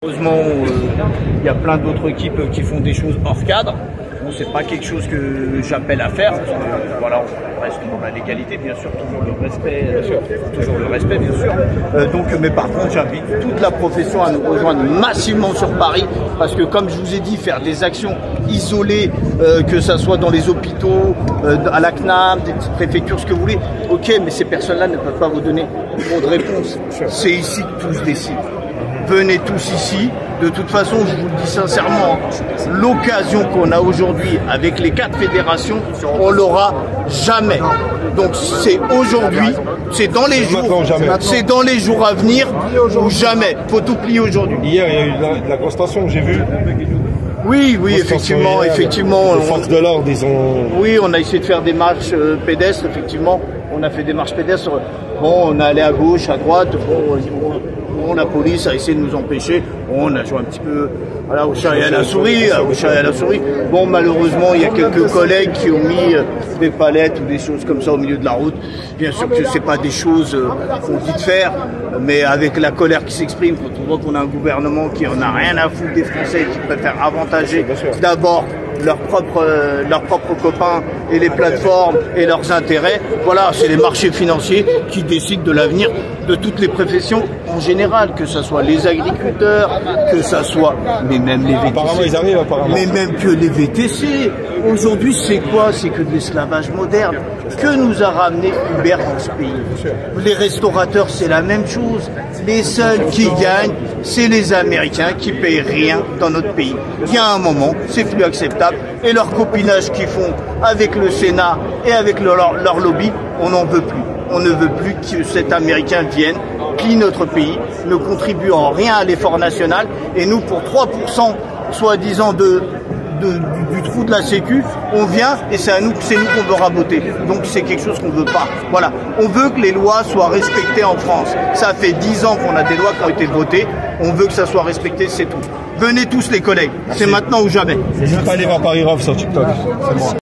Heureusement, il y a plein d'autres équipes qui font des choses hors cadre. Bon, c'est pas quelque chose que j'appelle à faire. Parce que, voilà, on reste dans la légalité, bien sûr, toujours le respect, bien sûr. Mais par contre, j'invite toute la profession à nous rejoindre massivement sur Paris, parce que, comme je vous ai dit, faire des actions isolées, que ça soit dans les hôpitaux, à la CNAM, des petites préfectures, ce que vous voulez. Ok, mais ces personnes-là ne peuvent pas vous donner trop de réponses. C'est ici que tout se décide. Venez tous ici. De toute façon, je vous le dis sincèrement, l'occasion qu'on a aujourd'hui avec les 4 fédérations, on l'aura jamais. Donc c'est aujourd'hui, c'est dans les jours à venir ou jamais. Faut tout plier aujourd'hui. Hier, il y a eu de la constatation, j'ai vu. Oui, effectivement. Les forces de l'ordre, ils ont... Oui, on a essayé de faire des marches pédestres, effectivement. On a fait des marches pédestres. Bon, on est allé à gauche, à droite. Bon, la police a essayé de nous empêcher. Bon, on a joué un petit peu au chat et à la souris. Bon, malheureusement, il y a quelques collègues qui ont mis des palettes ou des choses comme ça au milieu de la route. Bien sûr que c'est pas des choses qu'on dit de faire, mais avec la colère qui s'exprime, quand on voit qu'on a un gouvernement qui en a rien à foutre des Français, qui préfère avantager d'abord leurs propres copains et les plateformes et leurs intérêts. Voilà, c'est les marchés financiers qui décident de l'avenir de toutes les professions en général, que ce soit les agriculteurs, que ça soit, mais même les VTC. Apparemment, ils arrivent, apparemment. Mais même que les VTC. Aujourd'hui, c'est quoi? C'est que de l'esclavage moderne. Que nous a ramené Uber dans ce pays? Les restaurateurs, c'est la même chose. Les seuls qui gagnent, c'est les Américains qui payent rien dans notre pays. Il y a un moment, c'est plus acceptable. Et leur copinage qu'ils font avec le Sénat et avec leur lobby, on n'en veut plus. On ne veut plus que cet Américain vienne, plie notre pays, ne contribue en rien à l'effort national. Et nous, pour 3%, soi-disant, du trou de la sécu, on vient et c'est nous qu'on veut raboter. Donc c'est quelque chose qu'on veut pas. Voilà. On veut que les lois soient respectées en France. Ça fait 10 ans qu'on a des lois qui ont été votées. On veut que ça soit respecté, c'est tout. Venez tous les collègues. C'est maintenant ou jamais. N'hésitez pas à aller voir Paris Rove sur TikTok. C'est moi.